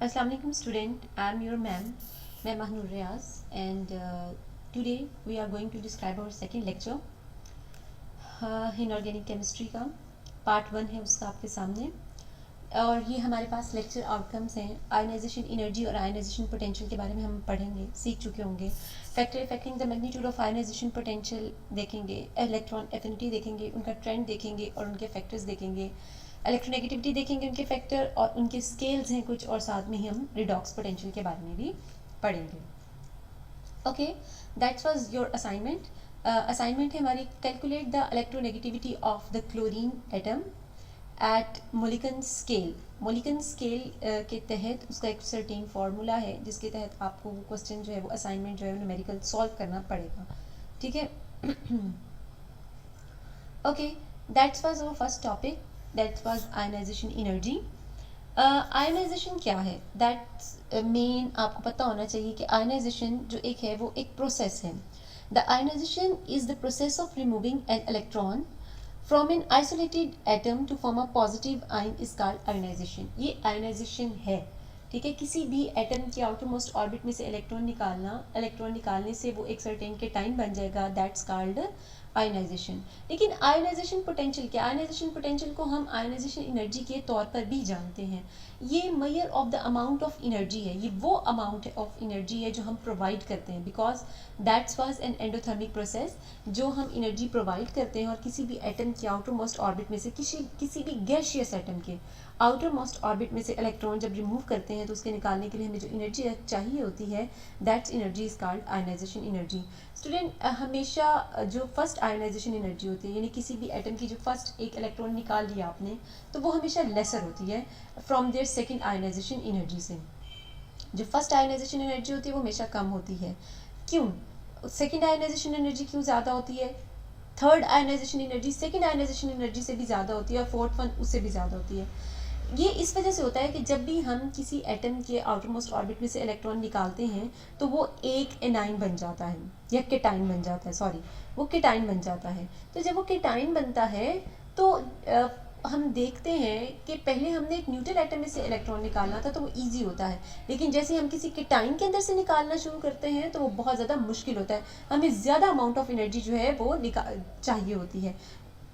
Assalamu alaikum student, I am your ma'am, Ma'am Mahnur Riaz, and today we are going to describe our second lecture inorganic chemistry का part 1 है उसका आपके सामने। और ये हमारे पास लेक्चर आउटकम्स हैं। आयनाइजेशन एनर्जी और आयनाइजेशन पोटेंशियल के बारे में हम पढ़ेंगे, सीख चुके होंगे। Factor affecting the magnitude of ionisation potential देखेंगे, इलेक्ट्रॉन एफिनिटी देखेंगे, उनका ट्रेंड देखेंगे और उनके फैक्टर्स देखेंगे, इलेक्ट्रोनेगेटिविटी देखेंगे, उनके फैक्टर और उनके स्केल्स हैं कुछ, और साथ में ही हम रिडॉक्स पोटेंशियल के बारे में भी पढ़ेंगे। Okay, that's was your assignment. Assignment है हमारी, calculate the electronegativity of the chlorine atom at Mulliken scale. Mulliken scale के तहत उसका एक सर्टेन फार्मूला है जिसके तहत आपको वो क्वेश्चन जो है, वो असाइनमेंट जो है, वो न्यूमेरिकल सॉल्व करना पड़ेगा। ठीक है। Okay, that's was our first topic, that was ionisation energy. Ionisation क्या है, दैट्स मेन आपको पता होना चाहिए कि आयनाइजेशन जो एक है वो एक प्रोसेस है। The ionisation is the process of removing an electron from an isolated atom to form a positive ion is called ionisation. ये आयनाइजेशन है। ठीक है, किसी भी एटम के आउटर मोस्ट ऑर्बिट में से इलेक्ट्रॉन निकालना, इलेक्ट्रॉन निकालने से वो एक सर्टेन के टाइम बन जाएगा, दैट्स कॉल्ड आयनाइजेशन। लेकिन आयनाइजेशन पोटेंशियल क्या, आयनाइजेशन पोटेंशियल को हम आयनाइजेशन एनर्जी के तौर पर भी जानते हैं। ये major of the amount of energy है, ये वो अमाउंट ऑफ एनर्जी है जो हम प्रोवाइड करते हैं, because that's was an endothermic process. जो हम एनर्जी प्रोवाइड करते हैं और किसी भी एटम के आउटर मोस्ट ऑर्बिट में से किसी भी गैसियस एटम के आउटर मोस्ट ऑर्बिट में से इलेक्ट्रॉन जब रिमूव करते हैं तो उसके निकालने के लिए हमें जो एनर्जी चाहिए होती है, that's energy is called ionisation energy. Student, हमेशा जो फर्स्ट आयनाइजेशन एनर्जी होती है, यानी किसी भी एटम की जो फर्स्ट एक इलेक्ट्रॉन निकाल लिया आपने, तो वो हमेशा लेसर होती है from their second ionisation energy से। जो फर्स्ट आयनाइजेशन एनर्जी होती है वो हमेशा कम होती है। क्यों? सेकेंड आयनाइजेशन एनर्जी क्यों ज़्यादा होती है? Third ionisation energy second ionisation energy से भी ज़्यादा होती है और फोर्थ वन उससे भी ज़्यादा होती है। ये इस वजह से होता है कि जब भी हम किसी एटम के आउटर मोस्ट ऑर्बिट में से इलेक्ट्रॉन निकालते हैं तो वो एक एनाइन बन जाता है, या केटाइन बन जाता है, सॉरी, वो केटाइन बन जाता है। तो जब वो केटाइन बनता है तो हम देखते हैं कि पहले हमने एक न्यूट्रल एटम में से इलेक्ट्रॉन निकालना था तो वो इजी होता है, लेकिन जैसे हम किसी केटाइन के अंदर से निकालना शुरू करते हैं तो वो बहुत ज़्यादा मुश्किल होता है। हमें ज़्यादा अमाउंट ऑफ एनर्जी जो है वो चाहिए होती है,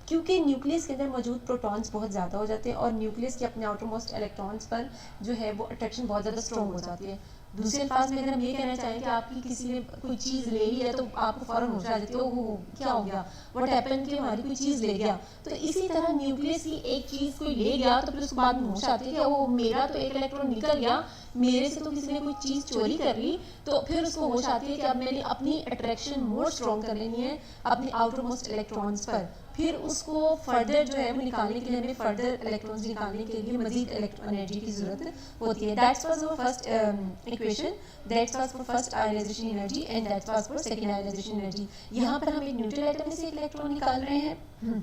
क्योंकि न्यूक्लियस के अंदर मौजूद प्रोटॉन्स बहुत ज़्यादा हो जाते हैं और न्यूक्लियस के अपने आउटर मोस्ट इलेक्ट्रॉन्स पर जो है वो अट्रैक्शन बहुत ज़्यादा स्ट्रॉन्ग हो जाती है। दूसरे अल्फाज में अगर हम ये कहना चाहें कि आपकी किसी ने कोई चीज़ ले ली है तो आपको फ़ौरन होश आ जाती है, ओहो क्या हो गया, व्हाट हैपेंड, कि हमारी कोई चीज़ ले गया। तो इसी तरह न्यूक्लियस की एक चीज़ कोई ले गया तो फिर उसके बाद में होश आती है कि वो मेरा तो एक इलेक्ट्रॉन निकल गया, मेरे से तो किसी ने कोई चीज़ चोरी कर ली। तो फिर उसको होश आती है कि अब मैंने अपनी अट्रैक्शन मोर स्ट्रॉन्ग कर लेनी है अपने आउटर मोस्ट इलेक्ट्रॉन्स पर। फिर उसको फर्दर जो है वो निकालने के लिए, हमें फर्दर इलेक्ट्रॉन्स निकालने के लिए मजीद इलेक्ट्रॉन एनर्जी की ज़रूरत होती है। That's was our first equation, that's was for first ionisation energy and that's was for second ionisation energy. यहाँ पर हम एक न्यूट्रल एटम में से एक इलेक्ट्रॉन निकाल रहे हैं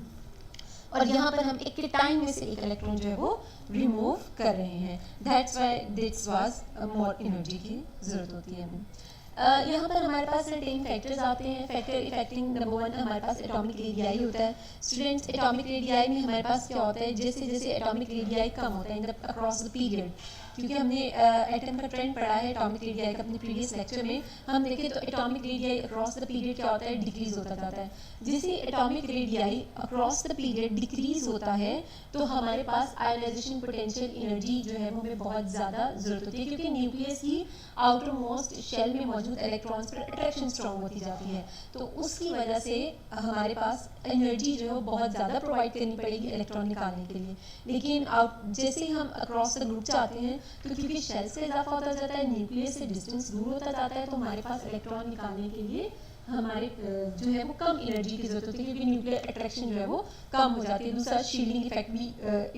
और यहाँ पर हम एक केटाइन में से एक इलेक्ट्रॉन जो है वो रिमूव कर रहे हैं। That's why this was more energy की ज़रूरत होती है हमें। यहाँ पर हमारे पास सर्टेन फैक्टर्स आते हैं। फैक्टर इफेक्टिंग नंबर 1 हमारे पास एटॉमिक रेडियाई होता है। स्टूडेंट्स, एटॉमिक रेडियाई में हमारे पास क्या होता है, जैसे जैसे एटॉमिक रेडियाई कम होता है in the across the period, क्योंकि हमने एटम का ट्रेंड पढ़ा है एटॉमिक रेडियाई का अपने प्रीवियस लेक्चर में, हम देखें तो atomic radii across the period क्या होता है, डिक्रीज होता जाता है। जैसे atomic radii across the period decrease होता है तो हमारे पास आयनाइजेशन पोटेंशियल एनर्जी जो है वो हमें बहुत ज़्यादा ज़रूरत होती है, क्योंकि न्यूक्लियस की आउटर मोस्ट शेल में मौजूद इलेक्ट्रॉन्स पर अट्रैक्शन स्ट्रॉन्ग होती जाती है। तो उसकी वजह से हमारे पास एनर्जी जो है वो बहुत ज़्यादा प्रोवाइड करनी पड़ेगी इलेक्ट्रॉन निकालने के लिए। लेकिन जैसे ही हम अक्रॉस द ग्रुप चाहते हैं तो क्योंकि शेल से इजाफा होता जाता है, न्यूक्लियस से डिस्टेंस दूर होता जाता है, तो हमारे पास इलेक्ट्रॉन निकालने के लिए हमारे जो है वो कम एनर्जी की जरूरत होती है, क्योंकि न्यूक्लियर अट्रैक्शन जो है वो कम हो जाती है। दूसरा शील्डिंग इफेक्ट भी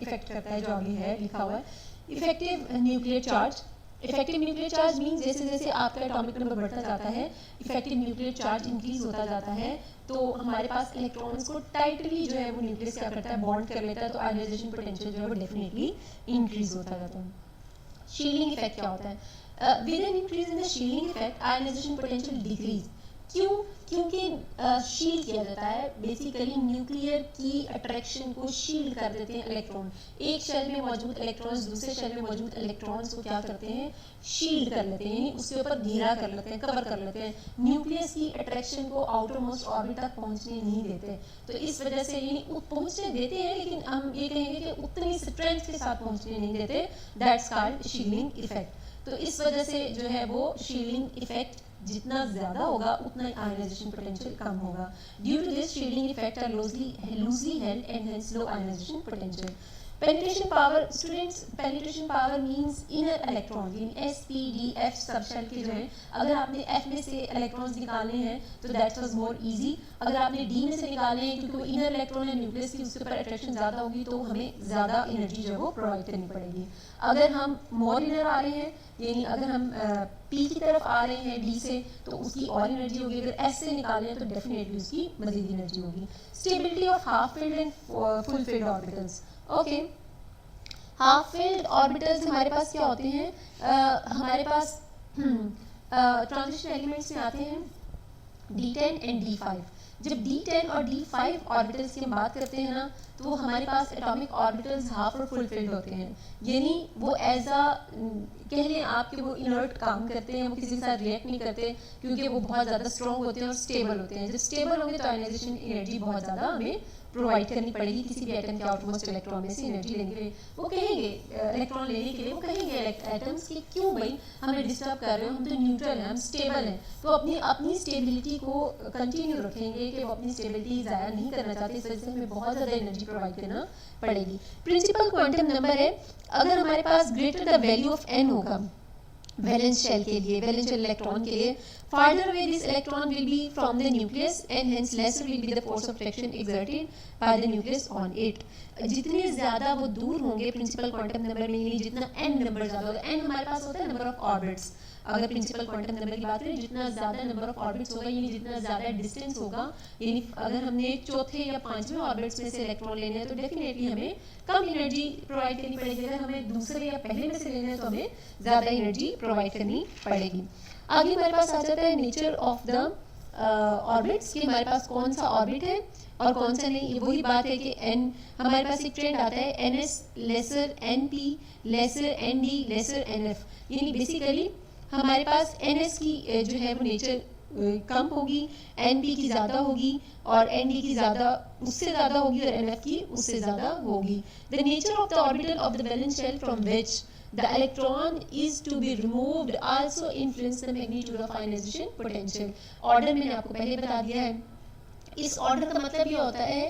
इफेक्ट करता है, जो आगे है लिखा हुआ है। Effective nuclear charge, effective nuclear charge means जैसे जैसे आपका एटॉमिक नंबर बढ़ता जाता है, इफेक्टिव न्यूक्लियर चार्ज इंक्रीज होता जाता है, तो हमारे पास इलेक्ट्रॉन्स को टाइटली जो है वो न्यूक्लियस क्या करता है, बॉन्ड कर लेता है, तो आयनाइजेशन पोटेंशियल जो है वो डेफिनेटली इंक्रीज होता जाता है। शील्डिंग इफेक्ट क्या होता है, with an increase in the shielding effect ionisation potential decrease, क्यों? क्योंकि शील्ड किया जाता है, बेसिकली न्यूक्लियर की अट्रैक्शन को शील्ड कर देते हैं इलेक्ट्रॉन। एक शेल में मौजूद इलेक्ट्रॉन्स दूसरे शेल में मौजूद इलेक्ट्रॉन्स को क्या करते हैं? शील्ड कर लेते हैं, यानी उसके ऊपर घेरा कर लेते हैं, कवर कर लेते हैं, न्यूक्लियस की अट्रैक्शन को आउटर मोस्ट ऑर्बिट तक पहुंचने नहीं देते। तो इस वजह से यानी पहुंचने देते हैं, लेकिन हम ये कहेंगे कि उतनी स्ट्रेंथ के साथ पहुंचने नहीं देते। That's called shielding effect. तो इस वजह से जो है वो शील्डिंग इफेक्ट जितना ज्यादा होगा उतना आयनाइजेशन पोटेंशियल कम होगा। Due to this shielding effect are loosely held and hence low ionisation potential. Penetration power, students, penetration power means inner electron, यानी S P D F subshell के जो है, अगर आपने एफ में से इलेक्ट्रॉन्स निकालने हैं तो दैट वाज मोर इजी। अगर आपने डी में से निकालने हैं, क्योंकि वो इनर इलेक्ट्रॉन है न्यूक्लियस की, उसके ऊपर अट्रैक्शन ज्यादा होगी तो हमें ज्यादा एनर्जी जो है वो प्रोवाइड करनी पड़ेगी। अगर हम मोर इनर आ रहे हैं, यानी अगर हम पी की तरफ आ रहे हैं डी से, तो उसकी और एनर्जी होगी। अगर एस से निकालें हैं तो डेफिनेटली उसकी मजीद एनर्जी होगी। Stability of half filled and full field orbitals. Okay, half filled orbitals हमारे पास क्या होते हैं? हमारे पास ट्रांजिशन एलिमेंट्स में आते हैं D10 एंड D5। जब D10 और D5 ऑर्बिटल्स की हम बात करते हैं ना, तो हमारे पास एटॉमिक ऑर्बिटल्स हाफ और फुल फिल्ड होते हैं, यानी वो एज अ कह लें आप कि वो इनर्ट काम करते हैं, वो किसी के साथ रिएक्ट नहीं करते, क्योंकि वो बहुत ज़्यादा स्ट्रॉन्ग होते हैं और स्टेबल होते हैं। जब स्टेबल होंगे तो आयनाइजेशन एनर्जी बहुत ज़्यादा हमें प्रोवाइड करनी पड़ेगी। किसी भी एटम के आउटमोस्ट इलेक्ट्रॉन में से एनर्जी लेंगे, वो कहेंगे इलेक्ट्रॉन लेने के लिए, वो कहेंगे एटम्स कि क्यों भाई हमें डिस्टर्ब कर रहे हो, हम तो न्यूट्रल हैं, हम स्टेबल हैं। तो अपनी स्टेबिलिटी को कंटिन्यू रखेंगे कि वो अपनी स्टेबिलिटी ज़ाया नहीं करना चाहते, इस वजह से हमें बहुत ज़्यादा एनर्जी प्रोवाइड करना पड़ेगी। प्रिंसिपल क्वांटम नंबर है, अगर हमारे पास greater the value of n होगा वैलेंस शेल के लिए, वैलेंस शेल इलेक्ट्रॉन के लिए, farther away this electron will be from the nucleus and hence lesser will be the force of attraction exerted by the nucleus on it। जितने ज़्यादा वो दूर होंगे प्रिंसिपल क्वांटम नंबर में, यानी जितना n नंबर ज़्यादा होगा, n हमारे पास होता है नंबर ऑफ ऑर्बिट्स। अगर प्रिंसिपल क्वांटम नंबर की बात करें, जितना ज़्यादा नंबर ऑफ ऑर्बिट्स होगा, यानी जितना ज़्यादा डिस्टेंस होगा, यानी अगर हमने चौथे या पांचवें ऑर्बिट्स में से इलेक्ट्रॉन लेने हैं तो डेफिनेटली हमें कम एनर्जी प्रोवाइड करनी पड़ेगी। अगर हमें दूसरे या पहले में से लेना है तो हमें ज़्यादा एनर्जी प्रोवाइड करनी पड़ेगी। आगे हमारे पास आ जाता है नेचर ऑफ द ऑर्बिट्स, कि हमारे पास कौन सा ऑर्बिट है और कौन सा नहीं। वही बात है कि n, हमारे पास एक ट्रेंड आता है ns lesser np lesser nd lesser nf, यानी बेसिकली हमारे पास ns की जो है वो नेचर कम होगी, np की ज़्यादा होगी और nd की ज़्यादा उससे ज़्यादा होगी और nf की उससे ज़्यादा होगी। The nature of the orbital of the valence shell from which the electron is to be removed also influence the magnitude of ionization potential। Order मैंने आपको पहले बता दिया है। इस ऑर्डर का मतलब ये होता है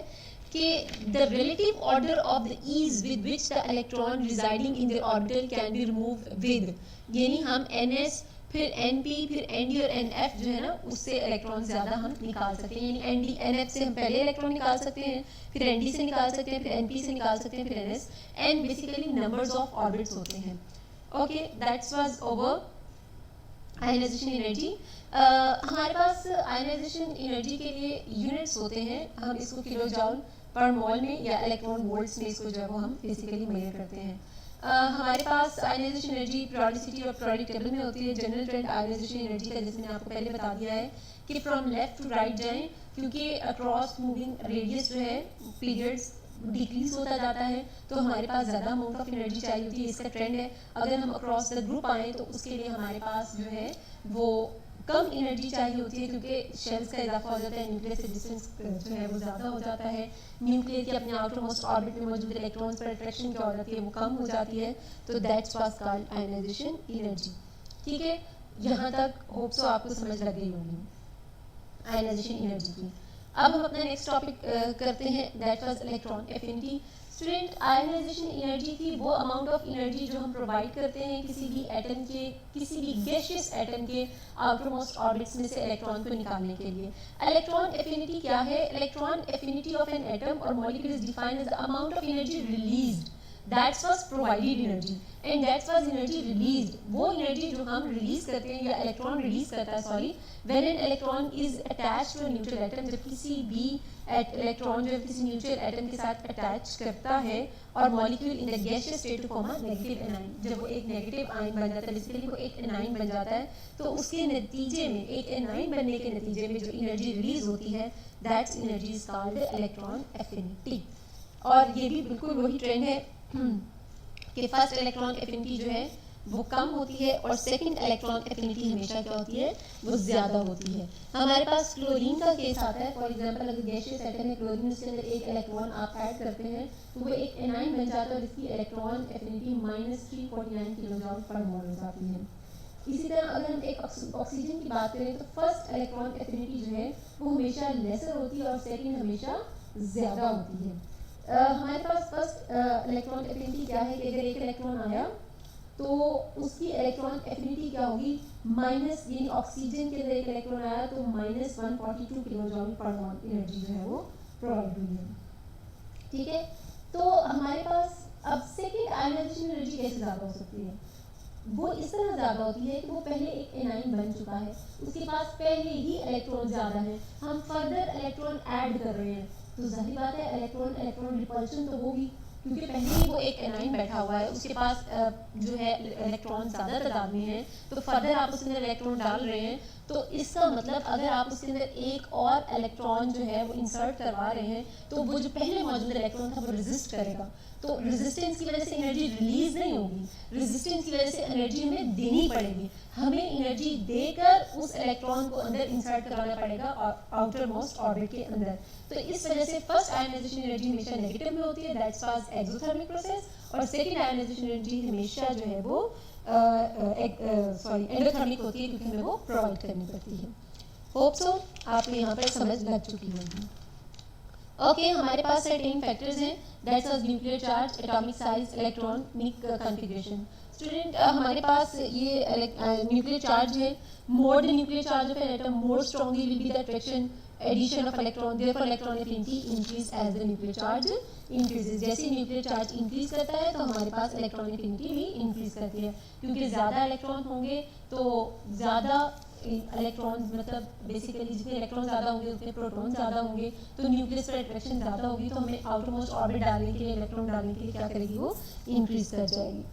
कि the relative order of the ease with which the electron residing in the orbital can be removed with, यानी हम ns फिर np फिर nd और nf जो है ना, उससे इलेक्ट्रॉन ज़्यादा हम निकाल सकते हैं। यानी nd nf से हम पहले इलेक्ट्रॉन निकाल सकते हैं, फिर nd से निकाल सकते हैं, फिर np से निकाल सकते हैं, फिर ns। n basically numbers of orbits होते हैं। Okay, that's was over ionisation energy. हमारे पास आयनाइजेशन एनर्जी के लिए यूनिट्स होते हैं, हम इसको किलो जूल पर मोल में या इलेक्ट्रॉन वोल्ट्स में इसको जो है वो हम बेसिकली मेजर करते हैं। हमारे पास आयनाइजेशन एनर्जी पीरियोडिसिटी और पीरियोडिक टेबल में होती है। जनरल ट्रेंड आयनाइजेशन एनर्जी का, जैसे मैंने आपको पहले बता दिया है कि फ्रॉम लेफ्ट टू राइट जाएं, क्योंकि अक्रॉस मूविंग रेडियस जो है पीरियड्स डिक्रीज होता जाता है, तो हमारे पास ज़्यादा अमाउंट ऑफ एनर्जी चाहिए होती है, इसका ट्रेंड है। अगर हम अक्रॉस द ग्रुप आए तो उसके लिए हमारे पास जो है वो कम एनर्जी चाहिए होती है, क्योंकि शेल्स का इजाफा हो जाता है, न्यूक्लियस से डिस्टेंस जो है वो ज़्यादा हो जाता है, न्यूक्लियर के अपने आउटर मोस्ट ऑर्बिट में मौजूद इलेक्ट्रॉन्स पर अट्रैक्शन क्या हो जाती है वो कम हो जाती है। तो that's was called ionisation energy. ठीक है, यहाँ तक होप सो आपको समझ लग गई होगी आयनाइजेशन एनर्जी की। अब हम अपना नेक्स्ट टॉपिक करते हैं, that was electron affinity. Student, ionisation energy थी वो अमाउंट ऑफ एनर्जी जो हम प्रोवाइड करते हैं किसी भी एटम के, किसी भी गैसियस एटम के आउटर मोस्ट ऑर्बिट्स में से इलेक्ट्रॉन को निकालने के लिए। इलेक्ट्रॉन एफिनिटी क्या है? Electron affinity of an atom और molecule is defined as the amount of energy released that's was provided energy and that's was energy released. वो एनर्जी जो हम रिलीज करते हैं या इलेक्ट्रॉन रिलीज करता है, sorry, when an electron is attached to a neutral atom, जब किसी भी इलेक्ट्रॉन जो किसी न्यूट्रल एटम के साथ अटैच करता है और molecule in the gaseous state to form a negative anion, जब वो एक नेगेटिव आयन बन जाता है, बेसिकली वो एक एनाइन बन जाता है, तो उसके नतीजे में, एक एनाइन बनने के नतीजे में जो एनर्जी रिलीज होती है, that's energy is called electron affinity. और ये भी बिल्कुल वही ट्रेंड है कि फर्स्ट इलेक्ट्रॉन एफिनिटी जो है वो कम होती है और सेकंड इलेक्ट्रॉन एफिनिटी हमेशा क्या होती है, वो ज़्यादा होती है। हमारे पास क्लोरीन का केस आता है, फॉर एग्जांपल अगर गैसियस एटम है क्लोरीन, उसके अंदर एक इलेक्ट्रॉन आप ऐड करते हैं तो वो एक एनाइन बन जाता है और इसकी इलेक्ट्रॉन एफिनिटी -349 किलोजॉल पर मोल हो जाती है। इसी तरह अगर हम एक ऑक्सीजन की बात करें तो फर्स्ट इलेक्ट्रॉन एफिनिटी जो है वो हमेशा लेसर होती है और सेकंड हमेशा ज़्यादा होती है। हमारे पास फर्स्ट इलेक्ट्रॉन एफिनिटी क्या है कि अगर एक इलेक्ट्रॉन आया तो उसकी इलेक्ट्रॉन एफिनिटी क्या होगी, माइनस, यानी ऑक्सीजन के अंदर एक इलेक्ट्रॉन आया तो -142 किलोजॉल पर मोल एनर्जी जो है वो प्रोवाइड हुई है। ठीक है, तो हमारे पास अब सेकेंड आयनाइजेशन एनर्जी कैसे ज़्यादा हो सकती है, वो इस तरह ज़्यादा होती है कि वो पहले एक एनाइन बन चुका है, उसके पास पहले ही इलेक्ट्रॉन ज़्यादा है, हम फर्दर इलेक्ट्रॉन ऐड कर रहे हैं, तो जाहिर बात है इलेक्ट्रॉन इलेक्ट्रॉन रिपल्शन तो होगी, क्योंकि पहले ही वो एक एनाइन बैठा हुआ है, उसके पास जो है इलेक्ट्रॉन ज़्यादा तादाद में है, तो फर्दर आप उसके अंदर इलेक्ट्रॉन डाल रहे हैं, तो इसका मतलब अगर आप उसके अंदर एक और इलेक्ट्रॉन जो है वो इंसर्ट करवा रहे हैं तो वो जो पहले मौजूद इलेक्ट्रॉन था वो रेजिस्ट करेगा, तो रेजिस्टेंस की वजह से एनर्जी रिलीज नहीं होगी, रेजिस्टेंस की वजह से एनर्जी हमें देनी पड़ेगी, हमें एनर्जी देकर उस इलेक्ट्रॉन को अंदर इंसर्ट करवाना पड़ेगा आउटर मोस्ट ऑर्बिट के अंदर। तो इस वजह से फर्स्ट आयनाइजेशन एनर्जी हमेशा नेगेटिव में होती है, दैट्स कॉल्ड एक्सोथर्मिक प्रोसेस, और सेकंड आयनाइजेशन एनर्जी हमेशा जो है वो एंडोथर्मिक होती है, क्योंकि हमें वो प्रोवाइड करनी पड़ती है। होप सो आपको यहाँ पर समझ लग चुकी होगी। ओके, हमारे पास 10 फैक्टर्स हैं, that's was nuclear charge, atomic size, electronic configuration. Student हमारे पास ये न्यूक्लियर चार्ज है, more the nuclear charge of an atom more strongly will be the attraction addition of electron, therefore electron affinity increase as the nuclear charge increases. जैसे nuclear charge increase करता है तो हमारे पास इलेक्ट्रॉन एफिनिटी भी increase करती है, क्योंकि ज़्यादा इलेक्ट्रॉन होंगे तो ज़्यादा इलेक्ट्रॉन, मतलब बेसिकली जितने इलेक्ट्रॉन ज़्यादा होंगे उतने प्रोटॉन ज़्यादा होंगे, तो न्यूक्लियस पर अट्रैक्शन ज़्यादा होगी, तो हमें आउटर मोस्ट ऑर्बिट डालने के लिए, इलेक्ट्रॉन डालने के लिए क्या करेगी, वो इंक्रीज कर जाएगी।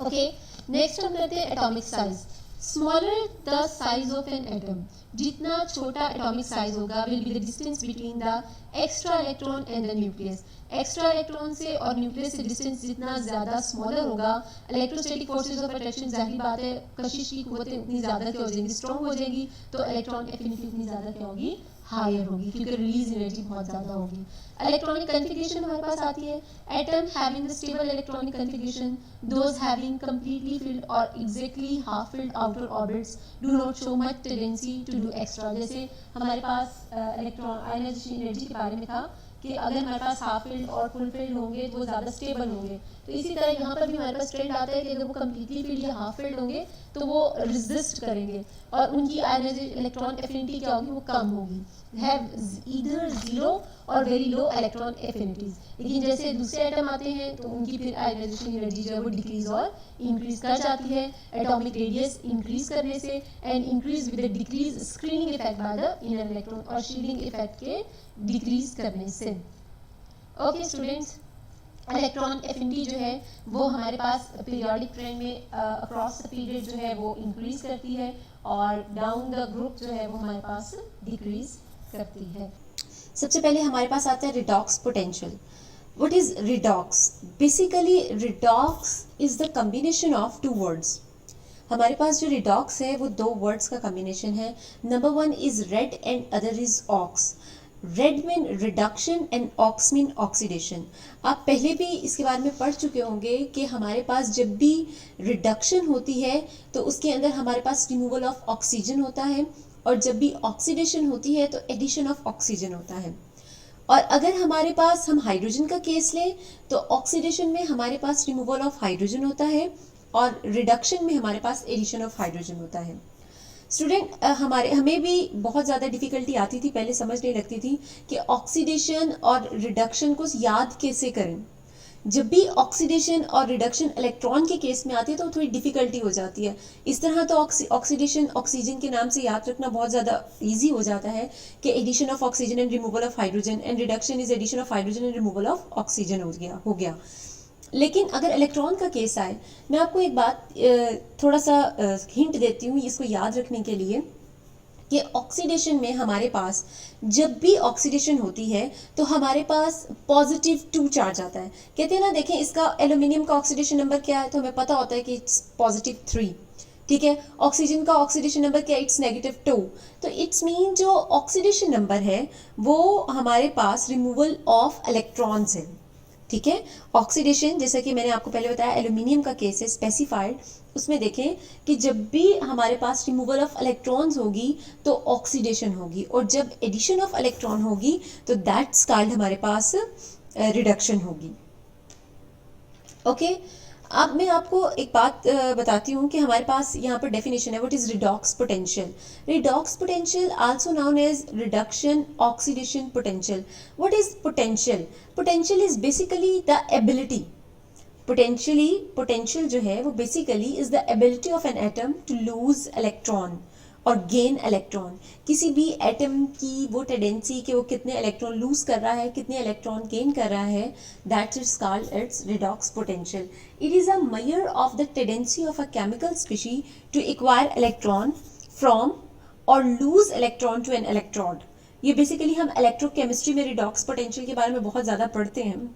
ओके, नेक्स्ट हम करते हैं atomic size. Smaller the size of an atom, जितना छोटा एटॉमिक साइज होगा will be the distance between the extra electron and the nucleus. Extra electron से और न्यूक्लियस से डिस्टेंस जितना ज़्यादा स्मॉलर होगा, इलेक्ट्रोस्टैटिक फोर्सेज ऑफ अट्रैक्शन, जाहिर बात है कशिश की कुव्वतें उतनी ज़्यादा क्या हो जाएंगी, स्ट्रॉन्ग हो जाएंगी, तो इलेक्ट्रॉन एफिनिटी उतनी ज़्यादा क्या होगी, हायर होगी, क्योंकि रिलीज एनर्जी बहुत ज़्यादा होगी। इलेक्ट्रॉनिक कन्फिगरेशन हमारे पास आती है, atom having the stable electronic configuration, those having completely filled और exactly half filled outer orbits do not show much tendency to do extra. जैसे हमारे पास इलेक्ट्रॉन आयनाइजेशन एनर्जी के बारे में था कि अगर हमारे पास हाफ फील्ड और फुल फील्ड होंगे तो वो ज़्यादा स्टेबल होंगे, तो इसी तरह यहाँ पर भी हमारे पास ट्रेंड आता है कि अगर वो कम्प्लीटली फील्ड या हाफ फील्ड होंगे तो वो रेजिस्ट करेंगे और उनकी आयनाइजेशन इलेक्ट्रॉन एफिनिटी क्या होगी, वो कम होगी, हैव ईदर जीरो और वेरी लो इलेक्ट्रॉन एफिनिटीज। लेकिन जैसे दूसरे एटम आते हैं तो उनकी फिर आयनाइजेशन एनर्जी जो है वो डिक्रीज और इंक्रीज कर जाती है, एटॉमिक रेडियस इंक्रीज करने से and increase with the decrease screening effect by the inner electron और शील्डिंग इफेक्ट के डिक्रीज करने से। ओके स्टूडेंट्स, इलेक्ट्रॉन एफिनिटी जो है वो हमारे पास पीरियोडिक ट्रेंड में अक्रॉस द पीरियड जो है वो इंक्रीज करती है और डाउन द ग्रुप जो है वो हमारे पास डिक्रीज करती है। सबसे पहले हमारे पास आता है redox potential. What is redox? Basically redox is the combination of two words. हमारे पास जो रिडॉक्स है वो दो वर्ड्स का कॉम्बिनेशन है। Number one is red and other is ox. Red mean reduction and ox mean oxidation. आप पहले भी इसके बारे में पढ़ चुके होंगे कि हमारे पास जब भी रिडक्शन होती है तो उसके अंदर हमारे पास रिमूवल ऑफ ऑक्सीजन होता है और जब भी ऑक्सीडेशन होती है तो एडिशन ऑफ ऑक्सीजन होता है। और अगर हमारे पास हम हाइड्रोजन का केस लें तो ऑक्सीडेशन में हमारे पास रिमूवल ऑफ हाइड्रोजन होता है और रिडक्शन में हमारे पास एडिशन ऑफ हाइड्रोजन होता है। स्टूडेंट हमें भी बहुत ज़्यादा डिफ़िकल्टी आती थी, पहले समझ नहीं लगती थी कि ऑक्सीडेशन और रिडक्शन को याद कैसे करें, जब भी ऑक्सीडेशन और रिडक्शन इलेक्ट्रॉन के केस में आती है तो थोड़ी डिफिकल्टी हो जाती है। इस तरह तो ऑक्सीडेशन ऑक्सीजन के नाम से याद रखना बहुत ज़्यादा इजी हो जाता है कि addition of oxygen and removal of hydrogen, and reduction is addition of hydrogen and removal of oxygen हो गया। लेकिन अगर इलेक्ट्रॉन का केस आए, मैं आपको एक बात थोड़ा सा हिंट देती हूँ इसको याद रखने के लिए, कि ऑक्सीडेशन में हमारे पास जब भी ऑक्सीडेशन होती है तो हमारे पास +2 चार्ज आता है। कहते हैं ना, देखें इसका एल्यूमिनियम का ऑक्सीडेशन नंबर क्या है, तो हमें पता होता है कि इट्स +3, ठीक है। ऑक्सीजन का ऑक्सीडेशन नंबर क्या है, इट्स -2। तो इट्स मीन जो ऑक्सीडेशन नंबर है वो हमारे पास रिमूवल ऑफ इलेक्ट्रॉन्स है, ठीक है। ऑक्सीडेशन, जैसा कि मैंने आपको पहले बताया एल्यूमिनियम का केस है स्पेसिफाइड, उसमें देखें कि जब भी हमारे पास रिमूवल ऑफ इलेक्ट्रॉन्स होगी तो ऑक्सीडेशन होगी, और जब एडिशन ऑफ इलेक्ट्रॉन होगी तो दैट्स कॉल्ड हमारे पास रिडक्शन होगी। ओके, अब मैं आपको एक बात बताती हूँ कि हमारे पास यहाँ पर डेफिनेशन है, what is redox potential. Redox potential also known as reduction oxidation potential. What is potential? Potential is basically the ability, potential जो है वो basically is the ability of an atom to lose electron और gain electron. किसी भी atom की वो tendency कि वो कितने इलेक्ट्रॉन लूज कर रहा है, कितने इलेक्ट्रॉन गेन कर रहा है, that is called its redox potential. It is a measure of the tendency of a chemical species to acquire electron from और loose electron to an electrode. ये बेसिकली हम इलेक्ट्रोकेमिस्ट्री में रिडॉक्स पोटेंशियल के बारे में बहुत ज़्यादा पढ़ते हैं।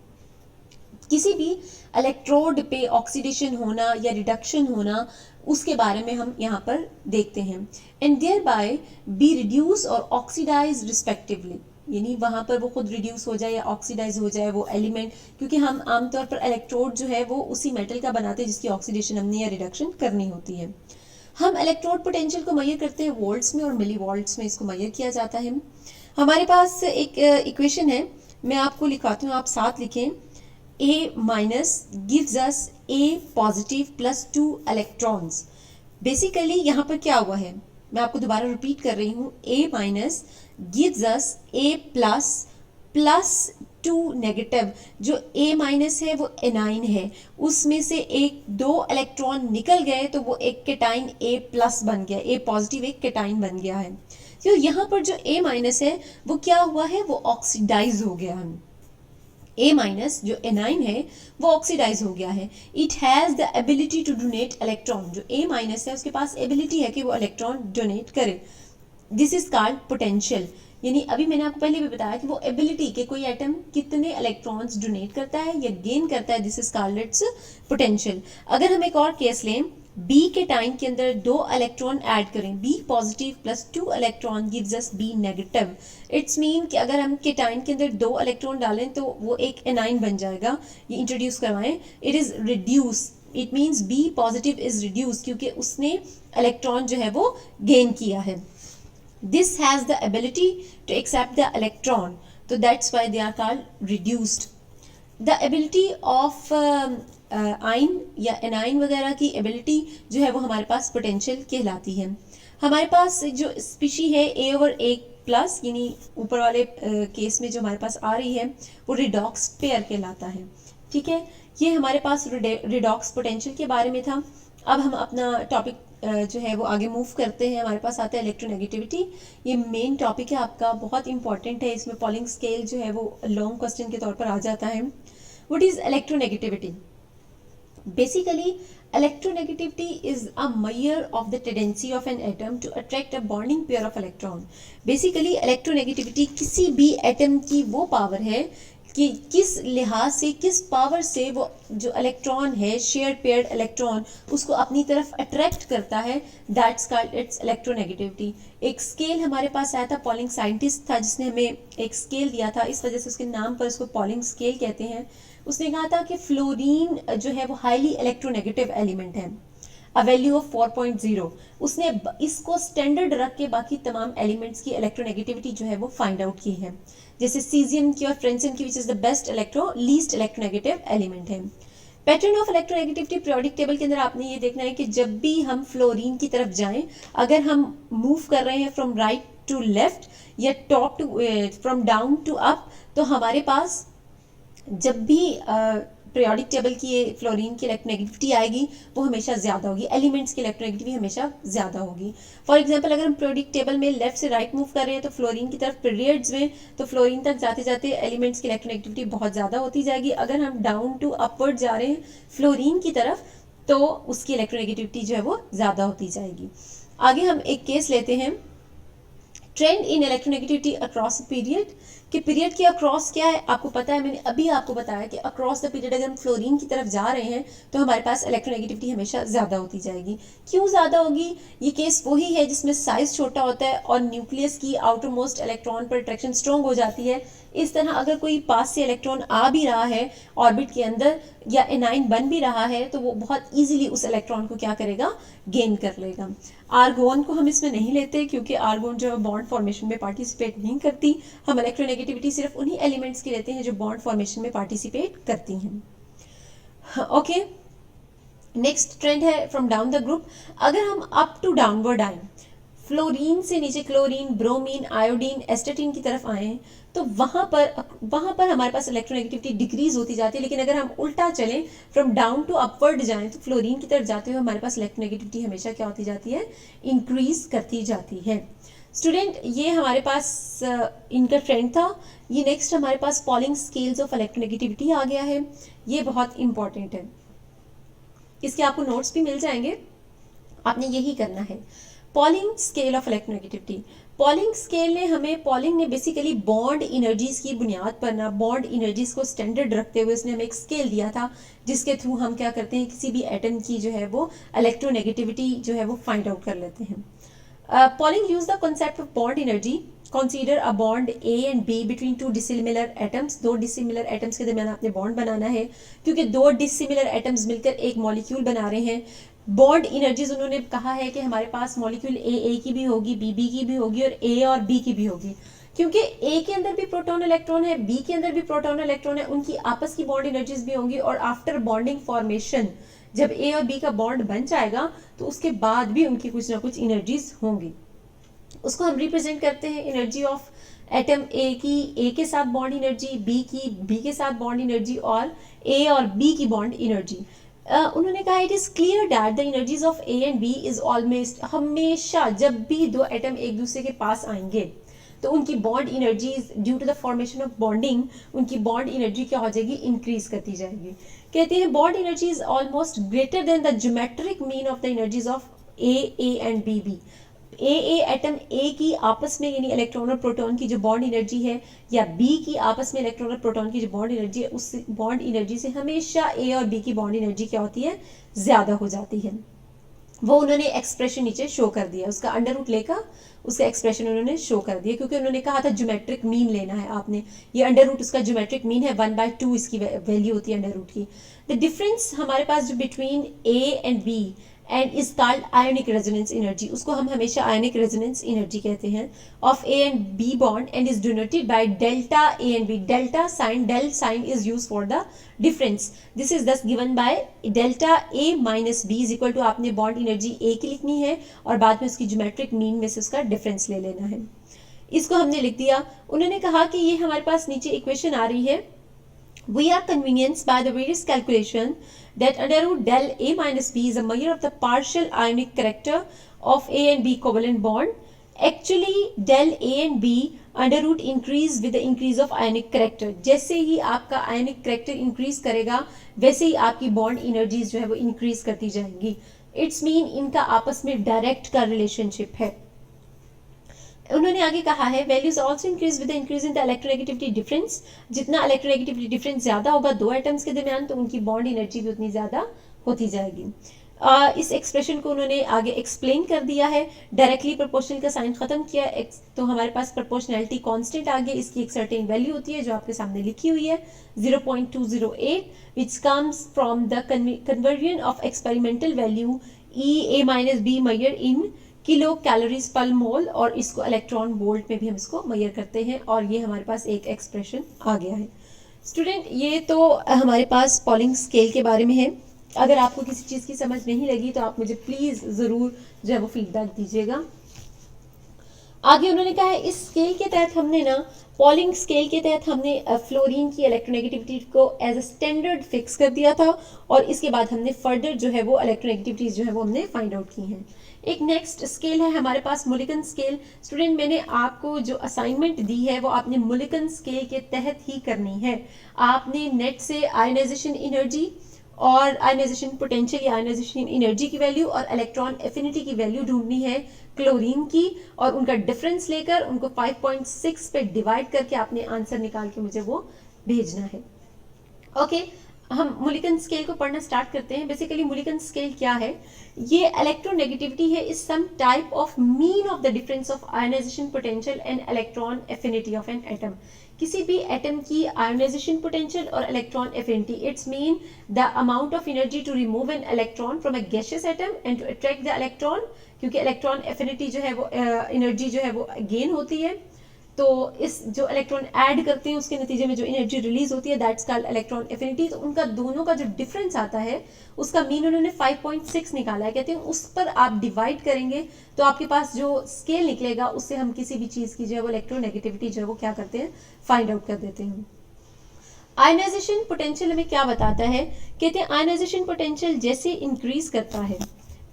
किसी भी इलेक्ट्रोड पे ऑक्सीडेशन होना या रिडक्शन होना, उसके बारे में हम यहाँ पर देखते हैं। And thereby be reduce और ऑक्सीडाइज रिस्पेक्टिवली, यानी वहाँ पर वो खुद रिड्यूस हो जाए या ऑक्सीडाइज हो जाए वो एलिमेंट, क्योंकि हम आमतौर पर इलेक्ट्रोड जो है वो उसी मेटल का बनाते हैं जिसकी ऑक्सीडेशन हमने या रिडक्शन करनी होती है। हम इलेक्ट्रोड पोटेंशियल को मेजर करते हैं वोल्ट्स में और मिली वोल्ट्स में इसको मेजर किया जाता है। हमारे पास एक इक्वेशन है, मैं आपको लिखाती हूँ, आप साथ लिखें। A minus gives us A positive plus 2 electrons। Basically यहाँ पर क्या हुआ है, मैं आपको दोबारा रिपीट कर रही हूँ। A minus gives us A plus 2 negative. जो A माइनस है वो एनाइन है, उसमें से दो इलेक्ट्रॉन निकल गए तो वो एक केटाइन A प्लस बन गया, A पॉजिटिव एक केटाइन बन गया है। तो यहाँ पर जो A माइनस है वो क्या हुआ है, वो ऑक्सीडाइज हो गया है। A माइनस जो एनाइन है वो ऑक्सीडाइज हो गया है। It has the ability to donate electron. जो A माइनस है उसके पास एबिलिटी है कि वो इलेक्ट्रॉन डोनेट करे। This is called potential. यानी अभी मैंने आपको पहले भी बताया कि वो एबिलिटी के कोई एटम कितने इलेक्ट्रॉन्स डोनेट करता है या गेन करता है, this is called it's potential. अगर हम एक और केस लें, B के टाइम के अंदर 2 इलेक्ट्रॉन ऐड करें, B positive plus 2 electron gives us B negative. It's mean कि अगर हम के टाइम के अंदर 2 इलेक्ट्रॉन डालें तो वो एक एनाइन बन जाएगा। ये इंट्रोड्यूस करवाएं। It is reduce, it means B positive is reduce क्योंकि उसने इलेक्ट्रॉन जो है वो गेन किया है। This has the ability to accept the electron, तो that's why they are called reduced. The ability of ion या एनाइन वगैरह की एबिलिटी जो है वो हमारे पास पोटेंशियल कहलाती है। हमारे पास जो स्पीशी है A/A प्लस, यानी ऊपर वाले केस में जो हमारे पास आ रही है वो रिडॉक्स पेयर कहलाता है, ठीक है। ये हमारे पास रिडॉक्स पोटेंशियल के बारे में था। अब हम अपना टॉपिक जो है वो आगे मूव करते हैं। हमारे पास आता है इलेक्ट्रोनेगेटिविटी। ये मेन टॉपिक है आपका, बहुत इंपॉर्टेंट है। इसमें पॉलिंग स्केल जो है वो लॉन्ग क्वेश्चन के तौर पर आ जाता है। What is electronegativity? Basically, electronegativity is a measure of the tendency of an atom to attract a bonding pair of electron. Basically, electronegativity किसी भी एटम की वो पावर है कि किस लिहाज से, किस पावर से वो जो इलेक्ट्रॉन है, शेयर्ड पेयर्ड इलेक्ट्रॉन, उसको अपनी तरफ अट्रैक्ट करता है। That's called its electronegativity. एक स्केल हमारे पास आया था, पॉलिंग साइंटिस्ट था जिसने हमें एक स्केल दिया था, इस वजह से उसके नाम पर उसको पॉलिंग स्केल कहते हैं। उसने कहा था कि फ्लोरीन जो है वो हाईली इलेक्ट्रोनेगेटिव एलिमेंट है, अ वैल्यू ऑफ 4.0। उसने इसको स्टैंडर्ड रख के बाकी तमाम एलिमेंट्स की इलेक्ट्रोनेगेटिविटी जो है वो फाइंड आउट की है, जैसे सीजियम की और फ्रेंसियम की, which is the best least electronegative element है। Pattern of electronegativity periodic table के अंदर आपने ये देखना है कि जब भी हम फ्लोरीन की तरफ जाएं, अगर हम मूव कर रहे हैं फ्रॉम राइट टू लेफ्ट या फ्रॉम डाउन टू अप, तो हमारे पास जब भी पीरियोडिक टेबल की ये फ्लोरीन की इलेक्ट्रोनेगेटिविटी आएगी वो हमेशा ज़्यादा होगी, एलिमेंट्स की इलेक्ट्रोनेगेटिविटी हमेशा ज़्यादा होगी। फॉर एग्जांपल अगर हम पीरियोडिक टेबल में लेफ्ट से राइट मूव कर रहे हैं तो फ्लोरीन की तरफ पीरियड्स में, तो फ्लोरीन तक जाते जाते एलिमेंट्स की इलेक्ट्रोनेगेटिविटी बहुत ज़्यादा होती जाएगी। अगर हम डाउन टू अपवर्ड जा रहे हैं फ्लोरीन की तरफ तो उसकी इलेक्ट्रोनेगेटिविटी जो है वो ज़्यादा होती जाएगी। आगे हम एक केस लेते हैं, ट्रेंड इन इलेक्ट्रोनेगेटिविटी अक्रॉस पीरियड, कि पीरियड के अक्रॉस क्या है आपको पता है, मैंने अभी आपको बताया कि अक्रॉस द पीरियड अगर हम फ्लोरीन की तरफ जा रहे हैं तो हमारे पास इलेक्ट्रोनेगेटिविटी हमेशा ज़्यादा होती जाएगी। क्यों ज़्यादा होगी? ये केस वही है जिसमें साइज छोटा होता है और न्यूक्लियस की आउटर मोस्ट इलेक्ट्रॉन पर अट्रैक्शन स्ट्रॉन्ग हो जाती है। इस तरह अगर कोई पास से इलेक्ट्रॉन आ भी रहा है ऑर्बिट के अंदर या एनाइन बन भी रहा है तो वो बहुत इजीली उस इलेक्ट्रॉन को क्या करेगा, गेन कर लेगा। आर्गोन को हम इसमें नहीं लेते क्योंकि आर्गोन जो है बॉन्ड फॉर्मेशन में पार्टिसिपेट नहीं करती। हम इलेक्ट्रोनेगेटिविटी सिर्फ उन्हीं एलिमेंट्स की लेते हैं जो बॉन्ड फॉर्मेशन में पार्टिसिपेट करती हैं। ओके, नेक्स्ट ट्रेंड है फ्रॉम डाउन द ग्रुप। अगर हम अप टू डाउनवर्ड आए, फ्लोरीन से नीचे क्लोरीन, ब्रोमीन, आयोडीन, एस्टेटिन की तरफ आए तो वहां पर हमारे पास इलेक्ट्रोनेगेटिविटी डिक्रीज होती जाती है। लेकिन अगर हम उल्टा चलें, फ्रॉम डाउन टू अपवर्ड जाएं तो फ्लोरीन की तरफ जाते हुए हमारे पास इलेक्ट्रोनेगेटिविटी हमेशा क्या होती जाती है, इंक्रीज करती जाती है। स्टूडेंट ये हमारे पास इनका ट्रेंड था। ये नेक्स्ट हमारे पास पॉलिंग स्केल्स ऑफ इलेक्ट्रोनेगेटिविटी आ गया है, ये बहुत इंपॉर्टेंट है, इसके आपको नोट्स भी मिल जाएंगे, आपने यही करना है। Polling scale of electronegativity, polling ने बेसिकली बॉन्ड एनर्जीज की बुनियाद पर ना, बॉन्ड एनर्जीज को स्टैंडर्ड रखते हुए उसने हमें एक स्केल दिया था जिसके थ्रू हम क्या करते हैं, किसी भी एटम की जो है वो इलेक्ट्रोनेगेटिविटी जो है वो फाइंड आउट कर लेते हैं। Pauling used the concept of bond energy. Consider a bond A and B between two dissimilar atoms. दो dissimilar atoms के दरमियान आपने बॉन्ड बनाना है क्योंकि दो dissimilar atoms मिलकर एक मॉलिक्यूल बना रहे हैं। बॉन्ड एनर्जीज उन्होंने कहा है कि हमारे पास मॉलिक्यूल ए की भी होगी, बी की भी होगी और ए और बी की भी होगी। क्योंकि ए के अंदर भी प्रोटॉन इलेक्ट्रॉन है, बी के अंदर भी प्रोटॉन इलेक्ट्रॉन है, उनकी आपस की बॉन्ड एनर्जीज भी होंगी और आफ्टर बॉन्डिंग फॉर्मेशन जब ए और बी का बॉन्ड बन जाएगा तो उसके बाद भी उनकी कुछ ना कुछ एनर्जीज होंगी। उसको हम रिप्रेजेंट करते हैं एनर्जी ऑफ एटम ए की ए के साथ बॉन्ड एनर्जी, बी की बी के साथ बॉन्ड एनर्जी और ए और बी की बॉन्ड एनर्जी। उन्होंने कहा it is clear that the energies of A and B is almost, हमेशा जब भी दो एटम एक दूसरे के पास आएंगे तो उनकी bond energies due to the formation of bonding उनकी बॉन्ड एनर्जी क्या हो जाएगी, इंक्रीज करती जाएगी। कहते हैं bond energy is almost greater than the geometric mean of the energies of A and B. A atom A की आपस में यानी इलेक्ट्रॉन और प्रोटॉन की जो बॉन्ड एनर्जी है या बी की आपस में इलेक्ट्रॉन और प्रोटॉन की जो बॉन्ड एनर्जी है उस बॉन्ड एनर्जी से हमेशा ए और बी की बॉन्ड एनर्जी क्या होती है, ज्यादा हो जाती है। वो उन्होंने एक्सप्रेशन नीचे शो कर दिया, उसका अंडर रूट लेकर उसका एक्सप्रेशन उन्होंने शो कर दिया क्योंकि उन्होंने कहा था ज्योमेट्रिक मीन लेना है आपने। ये अंडर रूट उसका ज्योमेट्रिक मीन है 1/2 इसकी वैल्यू होती है अंडर रूट की। द डिफरेंस हमारे पास जो between A and B and is called ionic resonance energy, उसको हम हमेशा आयोनिक रेजोनेंस एनर्जी कहते हैं, of A and B bond and is denoted by delta A and B. Delta sign, del sign is used for the difference. This is thus given by delta A minus B is equal to, आपने bond energy A की लिखनी है और बाद में उसकी geometric mean में से उसका डिफरेंस ले लेना है। इसको हमने लिख दिया। उन्होंने कहा कि ये हमारे पास नीचे इक्वेशन आ रही है, we are convenienced by the various calculation that under root del A minus B is a measure of the partial ionic character of A and B covalent bond. Actually del A and B under root increase with the increase of ionic character. जैसे ही आपका ionic character increase करेगा वैसे ही आपकी bond energies जो है वो increase करती जाएंगी। It's mean इनका आपस में direct का relationship है। उन्होंने आगे कहा है values also increase with the increase in the electronegativity difference. जितना इलेक्ट्रोनेगेटिविटी डिफरेंस ज्यादा होगा दो एटम्स के दरमियान तो उनकी बॉन्ड एनर्जी भी उतनी ज्यादा होती जाएगी। इस एक्सप्रेशन को उन्होंने आगे एक्सप्लेन कर दिया है, डायरेक्टली प्रोपोर्शनल का साइन खत्म किया तो हमारे पास प्रोपोर्शनैलिटी कांस्टेंट आ गई, इसकी एक सर्टेन वैल्यू होती है जो आपके सामने लिखी हुई है 0.208 which comes from the conversion of experimental value A minus B measure in kilocalories per mole, और इसको इलेक्ट्रॉन वोल्ट में भी हम इसको मेजर करते हैं और ये हमारे पास एक एक्सप्रेशन आ गया है। स्टूडेंट ये तो हमारे पास पॉलिंग स्केल के बारे में है। अगर आपको किसी चीज़ की समझ नहीं लगी तो आप मुझे प्लीज़ ज़रूर जो है वो फीडबैक दीजिएगा। आगे उन्होंने कहा है इस स्केल के तहत हमने ना पॉलिंग स्केल के तहत हमने फ्लोरीन की इलेक्ट्रोनेगेटिविटी को एज अ स्टैंडर्ड फिक्स कर दिया था और इसके बाद हमने फर्दर जो है वो इलेक्ट्रोनेगेटिविटीज जो है वो हमने फाइंड आउट की हैं। एक नेक्स्ट स्केल है हमारे पास मुलिकन स्केल। स्टूडेंट मैंने आपको जो असाइनमेंट दी है वो आपने मुलिकन स्केल के तहत ही करनी है। आपने नेट से आयनाइजेशन एनर्जी और आयनाइजेशन पोटेंशियल या आयनाइजेशन एनर्जी की वैल्यू और इलेक्ट्रॉन एफिनिटी की वैल्यू ढूंढनी है क्लोरीन की और उनका डिफरेंस लेकर उनको 5.6 पे डिवाइड करके आपने आंसर निकाल के मुझे वो भेजना है। ओके हम मुलिकन स्केल को पढ़ना स्टार्ट करते हैं। बेसिकली मुलिकन स्केल क्या है? ये इलेक्ट्रोनेगेटिविटी है is some type of mean of the difference of ionisation potential and electron affinity of an atom. किसी भी एटम की आयनाइजेशन पोटेंशियल और electron affinity it's mean the amount of energy to remove an electron from a gaseous atom and to attract the electron, क्योंकि electron affinity जो है वो energy जो है वो गेन होती है, तो इस जो इलेक्ट्रॉन ऐड करते हैं उसके नतीजे में जो एनर्जी रिलीज होती है दैट्स कॉल्ड इलेक्ट्रॉन एफिनिटी। तो उनका दोनों का जो डिफरेंस आता है उसका मीन उन्होंने 5.6 निकाला है। कहते हैं उस पर आप डिवाइड करेंगे तो आपके पास जो स्केल निकलेगा उससे हम किसी भी चीज की जो है वो इलेक्ट्रोनेगेटिविटी जो है वो क्या करते हैं, फाइंड आउट कर देते हैं। आयनाइजेशन पोटेंशियल हमें क्या बताता है? कहते हैं आयनाइजेशन पोटेंशियल जैसे इंक्रीज करता है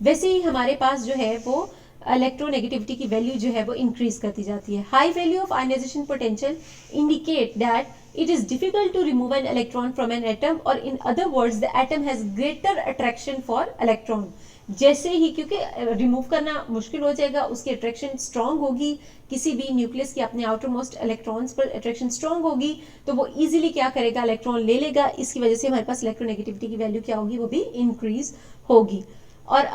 वैसे ही हमारे पास जो है वो इलेक्ट्रोनेगेटिविटी की वैल्यू जो है वो इंक्रीज करती जाती है। High value of ionisation potential indicate that it is difficult to remove an electron from an atom और in other words the atom has greater attraction for electron. जैसे ही, क्योंकि रिमूव करना मुश्किल हो जाएगा, उसकी अट्रैक्शन स्ट्रांग होगी, किसी भी न्यूक्लियस की अपने आउटर मोस्ट इलेक्ट्रॉन्स पर अट्रैक्शन स्ट्रांग होगी तो वो इजीली क्या करेगा, इलेक्ट्रॉन ले लेगा। इसकी वजह से हमारे पास इलेक्ट्रोनेगेटिविटी की वैल्यू क्या होगी, वो भी इंक्रीज होगी। और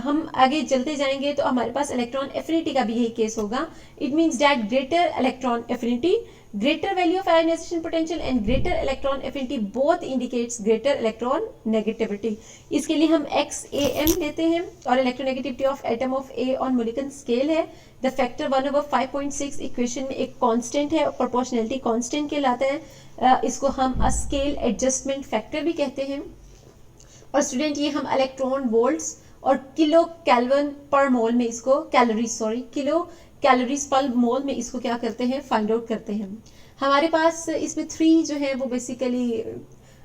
हम आगे चलते जाएंगे तो हमारे पास इलेक्ट्रॉन एफिनिटी का भी यही केस होगा। It means that greater electron affinity, greater value of ionisation potential and greater electron affinity both indicates greater electron negativity. इसके लिए हम XAM लेते हैं और electronegativity of atom of A on Mulliken scale है। द फैक्टर 1/5.6 इक्वेशन में एक constant है, प्रोपोर्शनैलिटी कांस्टेंट कहलाता है। इसको हम स्केल एडजस्टमेंट फैक्टर भी कहते हैं। और स्टूडेंट ये हम इलेक्ट्रॉन वोल्ट्स और किलो केल्विन पर मोल में इसको किलो कैलोरीज पर मोल में इसको क्या करते हैं, फाइंड आउट करते हैं। हमारे पास इसमें 3 जो है वो बेसिकली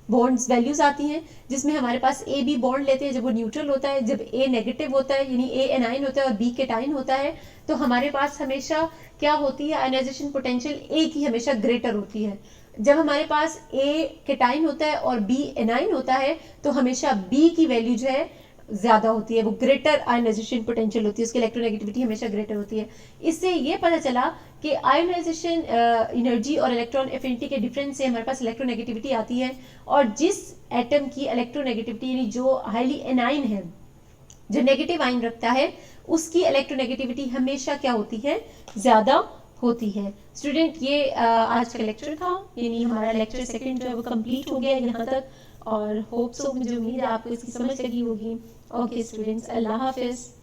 बॉन्ड्स वैल्यूज आती हैं, जिसमें हमारे पास AB बॉन्ड लेते हैं जब वो न्यूट्रल होता है, जब A नेगेटिव होता है यानी A एनाइन होता है और B केटाइन होता है, तो हमारे पास हमेशा क्या होती है, आयनाइजेशन पोटेंशियल A की हमेशा ग्रेटर होती है। जब हमारे पास A केटाइन होता है और B एनाइन होता है तो हमेशा B की वैल्यू जो है ज्यादा होती है, वो ग्रेटर आयनाइजेशन पोटेंशियल होती है, उसकी इलेक्ट्रोनेगेटिविटी हमेशा ग्रेटर होती है। इससे ये पता चला कि आयनाइजेशन एनर्जी और इलेक्ट्रॉन एफिनिटी के डिफरेंस से हमारे पास इलेक्ट्रोनेगेटिविटी आती है, और जिस एटम की इलेक्ट्रोनेगेटिविटी यानी जो हाईली एनाइन है, जो नेगेटिव आयन रखता है, उसकी इलेक्ट्रोनेगेटिविटी हमेशा क्या होती है, ज्यादा होती है। स्टूडेंट ये आज का लेक्चर था, यानी हमारा लेक्चर सेकंड जो है वो कंप्लीट हो गया यहाँ तक, और होप सो, मुझे उम्मीद है आपको इसकी समझ लगी होगी। ओके स्टूडेंट्स, अल्लाह हाफिज।